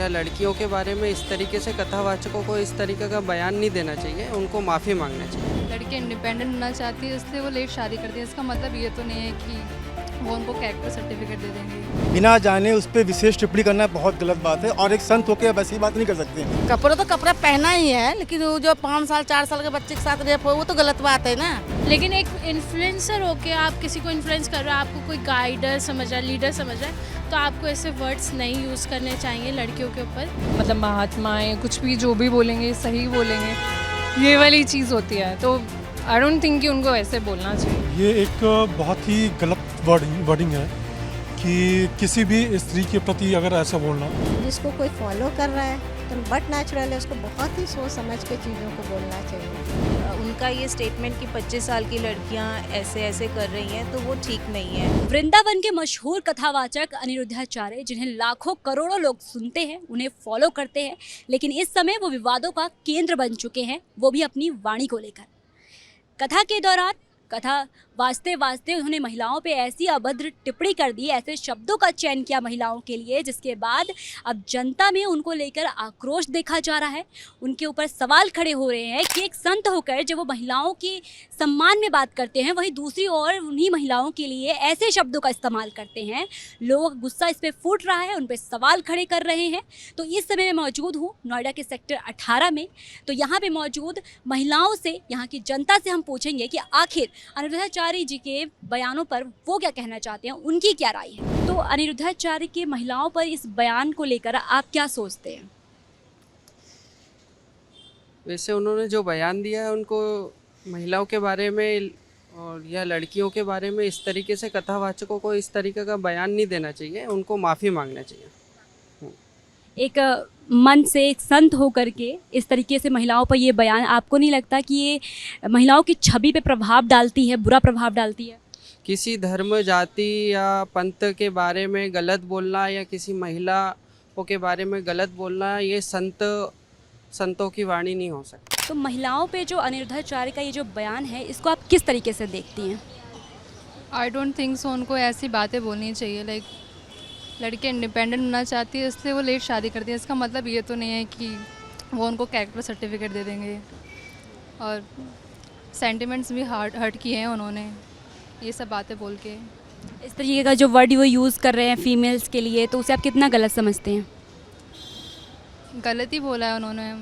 या लड़कियों के बारे में इस तरीके से कथावाचकों को इस तरीके का बयान नहीं देना चाहिए, उनको माफ़ी मांगना चाहिए। लड़की इंडिपेंडेंट होना चाहती है इसलिए वो लेट शादी करती है, इसका मतलब ये तो नहीं है कि वो उनको कैरेक्टर सर्टिफिकेट दे देंगे। बिना जाने उस पर विशेष टिप्पणी करना बहुत गलत बात है और एक संत होकर वैसी बात नहीं कर सकते। कपड़ा तो कपड़ा पहना ही है, लेकिन वो जो 5 साल 4 साल के बच्चे के साथ रेप हो वो तो गलत बात है ना। लेकिन एक इन्फ्लुएंसर होके आप किसी को इन्फ्लुएंस कर रहे हो, आपको कोई गाइडर समझ रहा है, लीडर समझ रहा है, तो आपको ऐसे वर्ड्स नहीं यूज़ करने चाहिए लड़कियों के ऊपर। मतलब महात्माएं कुछ भी जो भी बोलेंगे सही बोलेंगे, ये वाली चीज़ होती है, तो आई डोंट थिंक कि उनको ऐसे बोलना चाहिए। ये एक बहुत ही गलत वर्डिंग है कि किसी भी स्त्री के प्रति अगर ऐसा बोलना। जिसको कोई फॉलो कर रहा है तो बट नेचुरल है, उसको बहुत ही सोच समझ के चीज़ों को बोलना चाहिए। उनका ये स्टेटमेंट कि 25 साल की लड़कियां ऐसे ऐसे कर रही हैं तो वो ठीक नहीं है। वृंदावन के मशहूर कथावाचक अनिरुद्धाचार्य, जिन्हें लाखों करोड़ों लोग सुनते हैं, उन्हें फॉलो करते हैं, लेकिन इस समय वो विवादों का केंद्र बन चुके हैं, वो भी अपनी वाणी को लेकर। कथा के दौरान कथा वास्ते वास्ते उन्होंने महिलाओं पे ऐसी अभद्र टिप्पणी कर दी, ऐसे शब्दों का चयन किया महिलाओं के लिए, जिसके बाद अब जनता में उनको लेकर आक्रोश देखा जा रहा है। उनके ऊपर सवाल खड़े हो रहे हैं कि एक संत होकर जब वो महिलाओं के सम्मान में बात करते हैं, वहीं दूसरी ओर उन्हीं महिलाओं के लिए ऐसे शब्दों का इस्तेमाल करते हैं। लोगों का गुस्सा इस पर फूट रहा है, उन पर सवाल खड़े कर रहे हैं। तो इस समय मैं मौजूद हूँ नोएडा के सेक्टर 18 में। तो यहाँ पर मौजूद महिलाओं से, यहाँ की जनता से हम पूछेंगे कि आखिर अनिरुद्धाचार्य जी के बयानों पर वो क्या कहना चाहते हैं, उनकी क्या राय है। तो अनिरुद्धाचार्य के महिलाओं पर इस बयान को लेकर आप क्या सोचते हैं? वैसे उन्होंने जो बयान दिया है, उनको महिलाओं के बारे में और या लड़कियों के बारे में इस तरीके से कथावाचकों को इस तरीके का बयान नहीं देना चाहिए, उनको माफ़ी मांगना चाहिए। एक मन से एक संत होकर के इस तरीके से महिलाओं पर ये बयान, आपको नहीं लगता कि ये महिलाओं की छवि पे प्रभाव डालती है, बुरा प्रभाव डालती है? किसी धर्म, जाति या पंथ के बारे में गलत बोलना या किसी महिलाओं के बारे में गलत बोलना, ये संतों की वाणी नहीं हो सकती। तो महिलाओं पे जो अनिरुद्धाचार्य का ये जो बयान है, इसको आप किस तरीके से देखती हैं? आई डोंट थिंक सो उनको ऐसी बातें बोलनी चाहिए। लाइक लड़की इंडिपेंडेंट होना चाहती है इसलिए वो लेट शादी करती है, इसका मतलब ये तो नहीं है कि वो उनको कैरेक्टर सर्टिफिकेट दे देंगे। और सेंटिमेंट्स भी हर्ट किए हैं उन्होंने ये सब बातें बोल के। इस तरीके का जो वर्ड वो यूज़ कर रहे हैं फीमेल्स के लिए, तो उसे आप कितना गलत समझते हैं? गलत ही बोला है उन्होंने,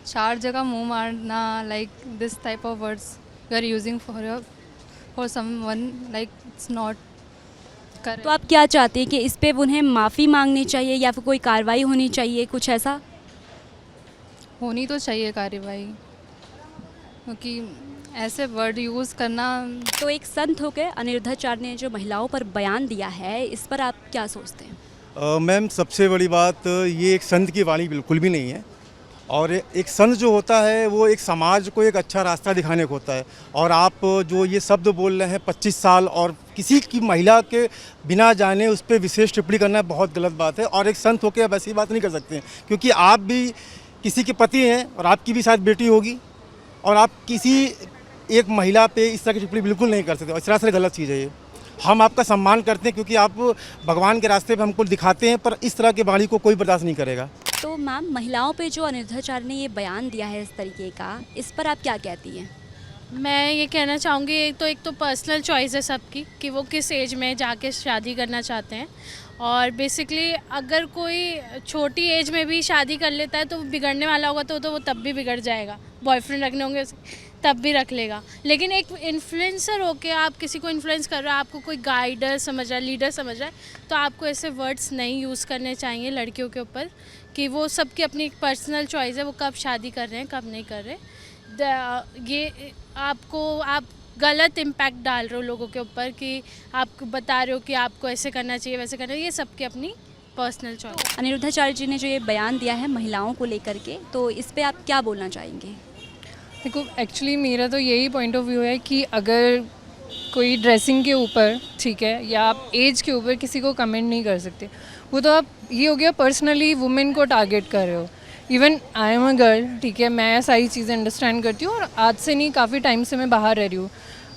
4 जगह मुंह मारना, like this type of words you are using for someone, like it's not correct. तो आप क्या चाहते हैं कि इस पे उन्हें माफ़ी मांगनी चाहिए या फिर कोई कार्रवाई होनी चाहिए, कुछ ऐसा? होनी तो चाहिए कार्रवाई, क्योंकि ऐसे वर्ड यूज़ करना। तो एक संत होकर अनिरुद्धाचार्य ने जो महिलाओं पर बयान दिया है, इस पर आप क्या सोचते हैं? मैम, सबसे बड़ी बात ये एक संत की वाणी बिल्कुल भी नहीं है। और एक संत जो होता है वो एक समाज को एक अच्छा रास्ता दिखाने को होता है। और आप जो ये शब्द बोल रहे हैं 25 साल और किसी की महिला के बिना जाने उस पर विशेष टिप्पणी करना बहुत गलत बात है और एक संत होकर आप ऐसी बात नहीं कर सकते हैं, क्योंकि आप भी किसी के पति हैं और आपकी भी शायद बेटी होगी और आप किसी एक महिला पे इस तरह की टिप्पणी बिल्कुल नहीं कर सकते। इस तरह से गलत चीज़ है ये। हम आपका सम्मान करते हैं क्योंकि आप भगवान के रास्ते पे हमको दिखाते हैं, पर इस तरह की वाणी को कोई बर्दाश्त नहीं करेगा। तो मैम, महिलाओं पे जो अनिरुद्धाचार्य ने ये बयान दिया है इस तरीके का, इस पर आप क्या कहती हैं? मैं ये कहना चाहूँगी, एक तो पर्सनल चॉइस है सबकी कि वो किस एज में जाके शादी करना चाहते हैं। और बेसिकली अगर कोई छोटी एज में भी शादी कर लेता है तो बिगड़ने वाला होगा तो वो तब भी बिगड़ जाएगा। बॉयफ्रेंड रखने होंगे तब भी रख लेगा। लेकिन एक इन्फ्लुएंसर होके आप किसी को इन्फ्लुएंस कर रहे हो, आपको कोई गाइडर समझ रहा है, लीडर समझ रहा है, तो आपको ऐसे वर्ड्स नहीं यूज़ करने चाहिए लड़कियों के ऊपर, कि वो सबकी अपनी एक पर्सनल चॉइस है, वो कब शादी कर रहे हैं कब नहीं कर रहे। ये आप गलत इम्पैक्ट डाल रहे हो लोगों के ऊपर कि आप बता रहे हो कि आपको ऐसे करना चाहिए वैसे करना चाहिए, ये सबकी अपनी पर्सनल चॉइस। अनिरुद्धाचार्य जी ने जो ये बयान दिया है महिलाओं को लेकर के, तो इस पे आप क्या बोलना चाहेंगे? देखो, एक्चुअली मेरा तो यही पॉइंट ऑफ व्यू है कि अगर कोई ड्रेसिंग के ऊपर, ठीक है, या आप एज के ऊपर किसी को कमेंट नहीं कर सकते। वो तो आप, ये हो गया पर्सनली वुमेन को टारगेट कर रहे हो। Even I am a girl, ठीक है, मैं सारी चीज़ें अंडरस्टैंड करती हूँ और आज से नहीं, काफ़ी टाइम से मैं बाहर रह रही हूँ।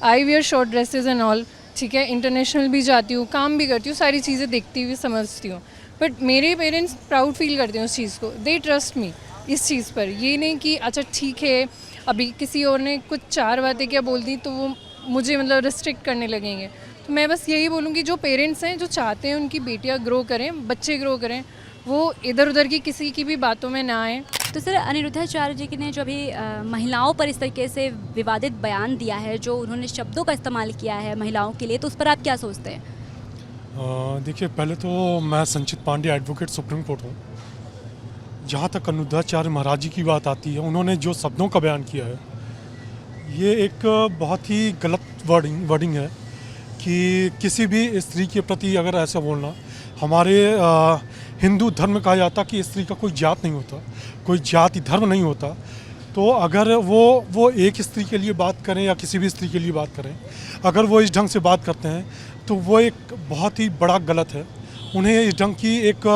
I wear short dresses and all, ठीक है, इंटरनेशनल भी जाती हूँ, काम भी करती हूँ, सारी चीज़ें देखती हुई समझती हूँ। बट मेरे पेरेंट्स प्राउड फील करते हैं उस चीज़ को, दे ट्रस्ट मी इस चीज़ पर। ये नहीं कि अच्छा ठीक है अभी किसी और ने कुछ 4 बातें क्या बोल दी तो वो मुझे मतलब रिस्ट्रिक्ट करने लगेंगे। तो मैं बस यही बोलूँगी जो पेरेंट्स हैं जो चाहते हैं उनकी बेटियाँ ग्रो करें, बच्चे ग्रो करें, वो इधर उधर की किसी की भी बातों में ना आए। तो सर अनिरुद्धाचार्य जी ने जो अभी महिलाओं पर इस तरीके से विवादित बयान दिया है, जो उन्होंने शब्दों का इस्तेमाल किया है महिलाओं के लिए, तो उस पर आप क्या सोचते हैं? देखिए, पहले तो मैं संचित पांडे एडवोकेट सुप्रीम कोर्ट हूँ। जहाँ तक अनिरुद्धाचार्य महाराज जी की बात आती है, उन्होंने जो शब्दों का बयान किया है ये एक बहुत ही गलत वर्डिंग है कि किसी भी स्त्री के प्रति अगर ऐसा बोलना, हमारे हिंदू धर्म में कहा जाता कि स्त्री का कोई जात नहीं होता, कोई जाति धर्म नहीं होता। तो अगर वो एक स्त्री के लिए बात करें या किसी भी स्त्री के लिए बात करें, अगर वो इस ढंग से बात करते हैं तो वो एक बहुत ही बड़ा गलत है। उन्हें इस ढंग की एक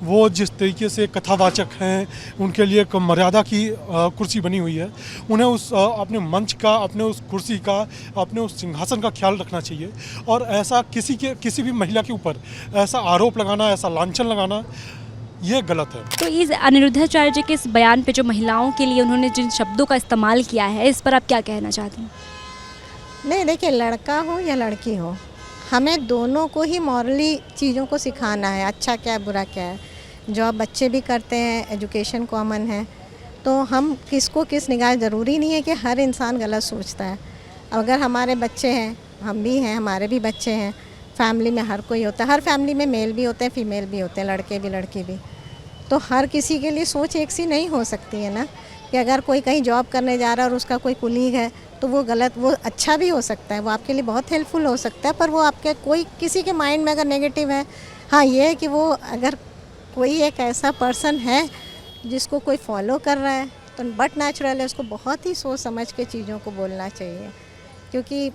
वो जिस तरीके से कथावाचक हैं, उनके लिए एक मर्यादा की कुर्सी बनी हुई है, उन्हें उस अपने मंच का, अपने उस कुर्सी का, अपने उस सिंहासन का ख्याल रखना चाहिए। और ऐसा किसी भी महिला के ऊपर ऐसा आरोप लगाना, ऐसा लांछन लगाना, ये गलत है। तो इस अनिरुद्धाचार्य जी के इस बयान पे जो महिलाओं के लिए उन्होंने जिन शब्दों का इस्तेमाल किया है, इस पर आप क्या कहना चाहती हैं? नहीं, देखिए, लड़का हो या लड़की हो, हमें दोनों को ही मॉरली चीज़ों को सिखाना है, अच्छा क्या है बुरा क्या है। जॉब बच्चे भी करते हैं, एजुकेशन कॉमन है, तो हम किसको किस निगाह, ज़रूरी नहीं है कि हर इंसान गलत सोचता है। अगर हमारे बच्चे हैं, हम भी हैं, हमारे भी बच्चे हैं, फैमिली में हर कोई होता है, हर फैमिली में मेल भी होते हैं, फीमेल भी होते हैं, लड़के भी लड़की भी। तो हर किसी के लिए सोच एक सी नहीं हो सकती है ना, कि अगर कोई कहीं जॉब करने जा रहा है और उसका कोई कुलीग है तो वो गलत, वो अच्छा भी हो सकता है, वो आपके लिए बहुत हेल्पफुल हो सकता है, पर वो आपके कोई किसी के माइंड में अगर नेगेटिव है, हाँ ये है कि वो अगर कोई एक ऐसा पर्सन है जिसको कोई फॉलो कर रहा है तो बट नेचुरल है, उसको बहुत ही सोच समझ के चीज़ों को बोलना चाहिए, क्योंकि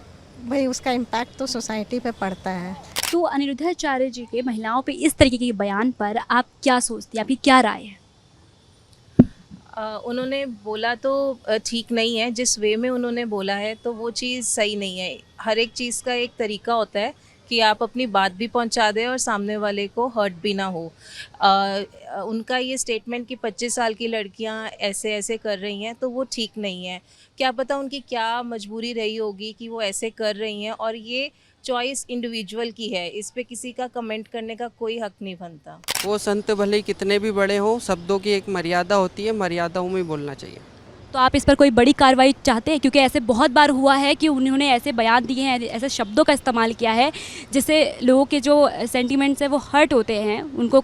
भाई उसका इम्पैक्ट तो सोसाइटी पे पड़ता है। तो अनिरुद्धाचार्य जी के महिलाओं पे इस तरीके के बयान पर आप क्या सोचती हैं, आपकी क्या राय है? उन्होंने बोला तो ठीक नहीं है, जिस वे में उन्होंने बोला है तो वो चीज़ सही नहीं है। हर एक चीज़ का एक तरीका होता है कि आप अपनी बात भी पहुंचा दें और सामने वाले को हर्ट भी ना हो। उनका ये स्टेटमेंट कि 25 साल की लड़कियां ऐसे ऐसे कर रही हैं, तो वो ठीक नहीं है। क्या पता उनकी क्या मजबूरी रही होगी कि वो ऐसे कर रही हैं, और ये चॉइस इंडिविजुअल की है, इस पे किसी का कमेंट करने का कोई हक नहीं बनता। वो संत भले ही कितने भी बड़े हों, शब्दों की एक मर्यादा होती है, मर्यादाओं में बोलना चाहिए। तो आप इस पर कोई बड़ी कार्रवाई चाहते हैं? क्योंकि ऐसे बहुत बार हुआ है कि उन्होंने ऐसे बयान दिए हैं, ऐसे शब्दों का इस्तेमाल किया है जिससे लोगों के जो सेंटिमेंट्स हैं वो हर्ट होते हैं, उनको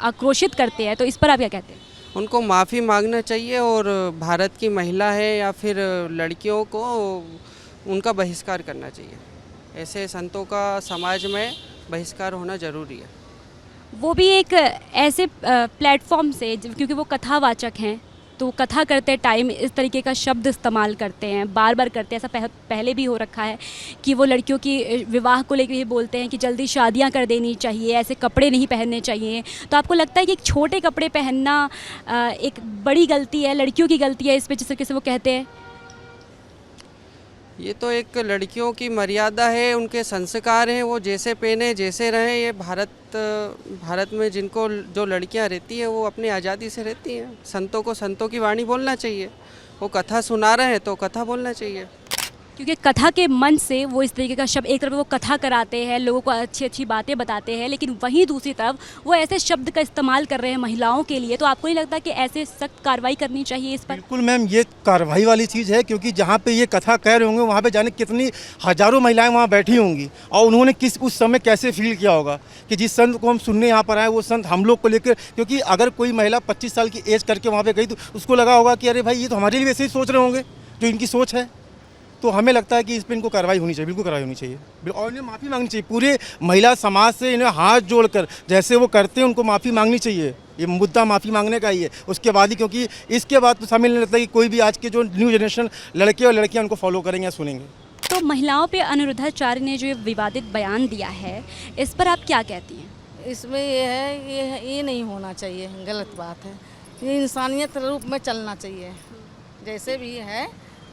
आक्रोशित करते हैं। तो इस पर आप क्या कहते हैं? उनको माफ़ी मांगना चाहिए, और भारत की महिला है या फिर लड़कियों को उनका बहिष्कार करना चाहिए। ऐसे संतों का समाज में बहिष्कार होना ज़रूरी है। वो भी एक ऐसे प्लेटफॉर्म से, क्योंकि वो कथावाचक हैं, तो कथा करते टाइम इस तरीके का शब्द इस्तेमाल करते हैं, बार बार करते हैं। ऐसा पहले भी हो रखा है कि वो लड़कियों की विवाह को लेकर ही बोलते हैं कि जल्दी शादियां कर देनी चाहिए, ऐसे कपड़े नहीं पहनने चाहिए। तो आपको लगता है कि एक छोटे कपड़े पहनना एक बड़ी गलती है, लड़कियों की गलती है इस पर, जिस तरीके से वो कहते हैं? ये तो एक लड़कियों की मर्यादा है, उनके संस्कार हैं, वो जैसे पहने जैसे रहें। ये भारत में जिनको जो लड़कियां रहती है वो अपनी आज़ादी से रहती हैं। संतों को संतों की वाणी बोलना चाहिए, वो कथा सुना रहे हैं तो कथा बोलना चाहिए। क्योंकि कथा के मंच से वो इस तरीके का शब्द, एक तरफ वो कथा कराते हैं, लोगों को अच्छी अच्छी बातें बताते हैं, लेकिन वहीं दूसरी तरफ वो ऐसे शब्द का इस्तेमाल कर रहे हैं महिलाओं के लिए। तो आपको नहीं लगता कि ऐसे सख्त कार्रवाई करनी चाहिए इस पर? बिल्कुल मैम, ये कार्रवाई वाली चीज़ है, क्योंकि जहाँ पे ये कथा कह रहे होंगे वहाँ पे जाने कितनी हज़ारों महिलाएं वहाँ बैठी होंगी, और उन्होंने उस समय कैसे फील किया होगा कि जिस संत को हम सुनने यहाँ पर आए वो संत हम लोग को लेकर। क्योंकि अगर कोई महिला 25 साल की एज करके वहाँ पर गई तो उसको लगा होगा कि अरे भाई ये तो हमारे लिए वैसे ही सोच रहे होंगे जो इनकी सोच है। तो हमें लगता है कि इस पर इनको कार्रवाई होनी चाहिए, बिल्कुल कार्रवाई होनी चाहिए, और इन्हें माफ़ी मांगनी चाहिए। पूरे महिला समाज से इन्हें हाथ जोड़कर जैसे वो करते हैं उनको माफ़ी मांगनी चाहिए। ये मुद्दा माफ़ी मांगने का ही है, उसके बाद ही, क्योंकि इसके बाद तो हमें नहीं लगता कि कोई भी आज के जो न्यू जनरेशन लड़के और लड़कियाँ उनको फॉलो करेंगे या सुनेंगे। तो महिलाओं पे अनिरुद्धाचार्य ने जो विवादित बयान दिया है, इस पर आप क्या कहती हैं? इसमें ये है, ये नहीं होना चाहिए, गलत बात है। ये इंसानियत रूप में चलना चाहिए, जैसे भी है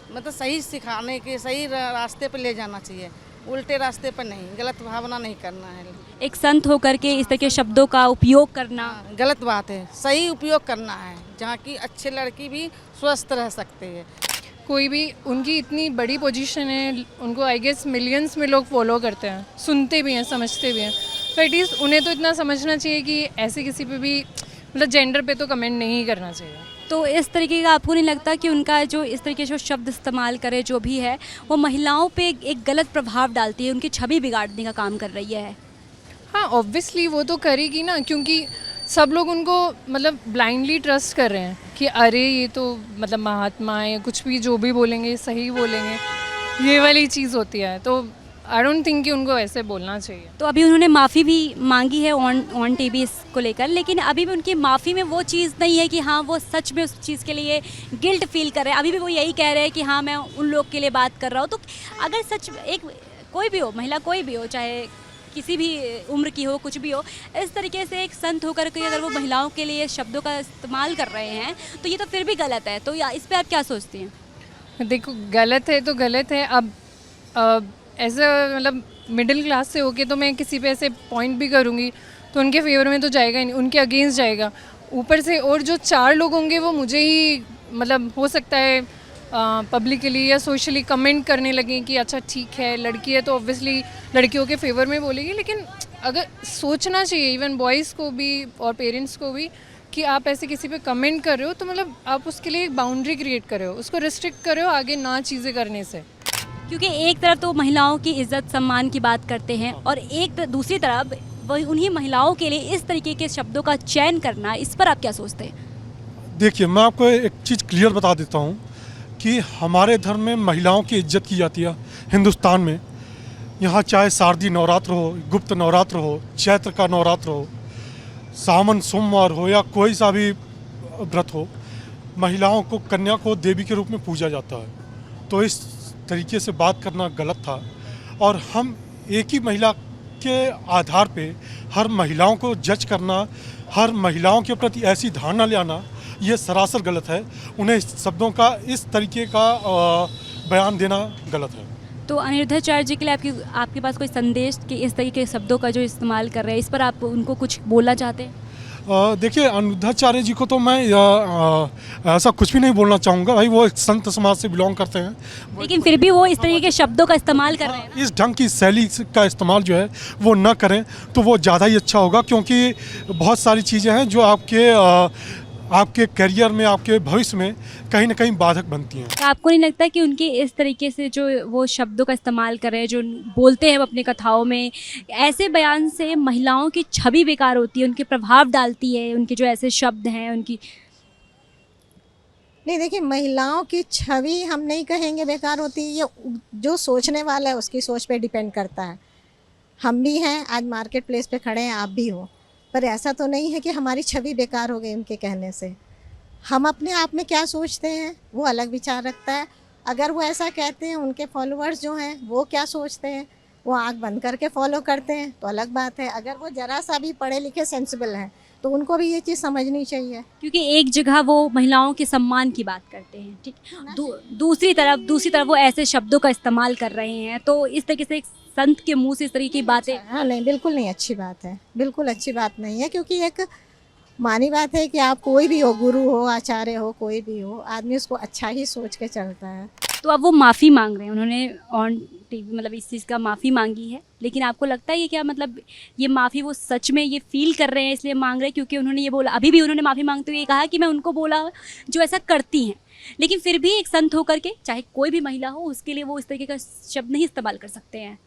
मतलब सही सिखाने के, सही रास्ते पे ले जाना चाहिए। उल्टे रास्ते पर नहीं, गलत भावना नहीं करना है। एक संत होकर के इस तरह के शब्दों का उपयोग करना गलत बात है, सही उपयोग करना है, जहाँ की अच्छे लड़की भी स्वस्थ रह सकते हैं। कोई भी उनकी इतनी बड़ी पोजीशन है, उनको आई गेस मिलियंस में लोग फॉलो करते हैं, सुनते भी हैं, समझते भी हैं, तो एटलीस्ट उन्हें तो इतना समझना चाहिए कि ऐसे किसी पे भी मतलब जेंडर पे तो कमेंट नहीं करना चाहिए। तो इस तरीके का आपको नहीं लगता कि उनका जो इस तरीके से शब्द इस्तेमाल करे जो भी है वो महिलाओं पे एक गलत प्रभाव डालती है, उनकी छवि बिगाड़ने का काम कर रही है? हाँ ऑब्वियसली वो तो करेगी ना, क्योंकि सब लोग उनको मतलब ब्लाइंडली ट्रस्ट कर रहे हैं कि अरे ये तो मतलब महात्मा है, कुछ भी जो भी बोलेंगे सही बोलेंगे, ये वाली चीज़ होती है। तो आई डोंट थिंक कि उनको ऐसे बोलना चाहिए। तो अभी उन्होंने माफ़ी भी मांगी है ऑन टीवी इसको लेकर, लेकिन अभी भी उनकी माफ़ी में वो चीज़ नहीं है कि हाँ वो सच में उस चीज़ के लिए गिल्ट फील कर रहे हैं। अभी भी वो यही कह रहे हैं कि हाँ मैं उन लोग के लिए बात कर रहा हूँ। तो अगर सच एक कोई भी हो, महिला कोई भी हो, चाहे किसी भी उम्र की हो, कुछ भी हो, इस तरीके से एक संत होकर के अगर वो महिलाओं के लिए शब्दों का इस्तेमाल कर रहे हैं तो ये तो फिर भी गलत है। तो इस पर आप क्या सोचती हैं? देखो गलत है तो गलत है। अब ऐसा मतलब मिडिल क्लास से होके तो मैं किसी पे ऐसे पॉइंट भी करूँगी तो उनके फेवर में तो जाएगा ही नहीं, उनके अगेंस्ट जाएगा। ऊपर से और जो 4 लोग होंगे वो मुझे ही मतलब हो सकता है पब्लिकली या सोशली कमेंट करने लगे कि अच्छा ठीक है लड़की है तो ऑब्वियसली लड़कियों के फेवर में बोलेगी। लेकिन अगर सोचना चाहिए इवन बॉयज़ को भी और पेरेंट्स को भी कि आप ऐसे किसी पे कमेंट कर रहे हो तो मतलब आप उसके लिए एक बाउंड्री क्रिएट कर रहे हो, उसको रिस्ट्रिक्ट कर रहे हो आगे ना चीज़ें करने से। क्योंकि एक तरफ तो महिलाओं की इज्जत सम्मान की बात करते हैं और एक दूसरी तरफ वही उन्हीं महिलाओं के लिए इस तरीके के शब्दों का चयन करना, इस पर आप क्या सोचते हैं? देखिए मैं आपको एक चीज़ क्लियर बता देता हूँ कि हमारे धर्म में महिलाओं की इज्जत की जाती है। हिंदुस्तान में यहाँ चाहे शारदीय नवरात्र हो, गुप्त नवरात्र हो, चैत्र का नवरात्र हो, सावन सोमवार हो या कोई सा भी व्रत हो, महिलाओं को, कन्या को देवी के रूप में पूजा जाता है। तो इस तरीके से बात करना गलत था और हम एक ही महिला के आधार पे हर महिलाओं को जज करना, हर महिलाओं के प्रति ऐसी धारणा ले आना, ये सरासर गलत है। उन्हें इस शब्दों का इस तरीके का बयान देना गलत है। तो अनिरुद्धाचार्य जी के लिए आपके पास कोई संदेश कि इस तरीके के शब्दों का जो इस्तेमाल कर रहे हैं इस पर आप उनको कुछ बोलना चाहते हैं? देखिए अनिरुद्धाचार्य जी को तो मैं ऐसा कुछ भी नहीं बोलना चाहूँगा। भाई वो एक संत समाज से बिलोंग करते हैं, लेकिन फिर भी वो इस तरीके के शब्दों का इस्तेमाल कर रहे हैं। इस ढंग की शैली का इस्तेमाल जो है वो न करें तो वो ज़्यादा ही अच्छा होगा, क्योंकि बहुत सारी चीज़ें हैं जो आपके करियर में, आपके भविष्य में कहीं ना कहीं बाधक बनती हैं। तो आपको नहीं लगता कि उनके इस तरीके से जो वो शब्दों का इस्तेमाल कर रहे हैं, जो बोलते हैं अपनी कथाओं में, ऐसे बयान से महिलाओं की छवि बेकार होती है, उनके प्रभाव डालती है, उनके जो ऐसे शब्द हैं उनकी? नहीं देखिए, महिलाओं की छवि हम नहीं कहेंगे बेकार होती है, ये जो सोचने वाला है उसकी सोच पे डिपेंड करता है। हम भी हैं, आज मार्केट प्लेस पे खड़े हैं, आप भी हो, पर ऐसा तो नहीं है कि हमारी छवि बेकार हो गई उनके कहने से। हम अपने आप में क्या सोचते हैं वो अलग विचार रखता है। अगर वो ऐसा कहते हैं, उनके फॉलोअर्स जो हैं वो क्या सोचते हैं, वो आँख बंद करके फॉलो करते हैं तो अलग बात है। अगर वो ज़रा सा भी पढ़े लिखे सेंसिबल हैं तो उनको भी ये चीज़ समझनी चाहिए। क्योंकि एक जगह वो महिलाओं के सम्मान की बात करते हैं, ठीक, दूसरी तरफ वो ऐसे शब्दों का इस्तेमाल कर रहे हैं। तो इस तरीके से एक संत के मुंह से इस तरीके की बातें, हाँ नहीं, बिल्कुल नहीं अच्छी बात है, बिल्कुल अच्छी बात नहीं है। क्योंकि एक मानी बात है कि आप कोई भी हो, गुरु हो, आचार्य हो, कोई भी हो, आदमी उसको अच्छा ही सोच के चलता है। तो अब वो माफ़ी मांग रहे हैं, उन्होंने ऑन टीवी मतलब इस चीज़ का माफ़ी मांगी है, लेकिन आपको लगता है ये क्या मतलब ये माफ़ी वो सच में ये फील कर रहे हैं इसलिए मांग रहे हैं? क्योंकि उन्होंने ये बोला, अभी भी उन्होंने माफ़ी मांगते हुए कहा कि मैं उनको बोला जो ऐसा करती हैं, लेकिन फिर भी एक संत होकर के चाहे कोई भी महिला हो उसके लिए वो इस तरीके का शब्द नहीं इस्तेमाल कर सकते हैं।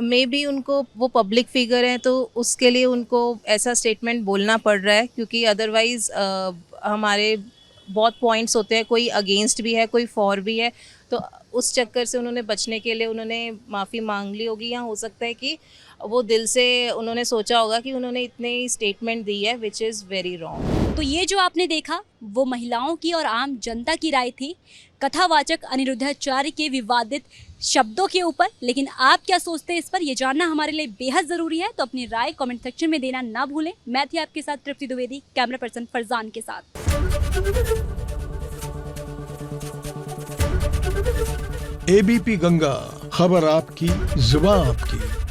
मे बी उनको, वो पब्लिक फिगर हैं तो उसके लिए उनको ऐसा स्टेटमेंट बोलना पड़ रहा है, क्योंकि अदरवाइज़ हमारे बहुत पॉइंट्स होते हैं, कोई अगेंस्ट भी है, कोई फॉर भी है, तो उस चक्कर से उन्होंने बचने के लिए उन्होंने माफ़ी मांग ली होगी। या हो सकता है कि वो दिल से उन्होंने सोचा होगा कि उन्होंने इतने स्टेटमेंट दी है विच इज़ वेरी रॉन्ग। तो ये जो आपने देखा वो महिलाओं की और आम जनता की राय थी कथावाचक अनिरुद्धाचार्य के विवादित शब्दों के ऊपर। लेकिन आप क्या सोचते हैं इस पर, ये जानना हमारे लिए बेहद ज़रूरी है। तो अपनी राय कमेंट सेक्शन में देना ना भूलें। मैं थी आपके साथ तृप्ति द्विवेदी, कैमरा पर्सन फरजान के साथ। एबीपी गंगा, खबर आपकी, जुबान आपकी।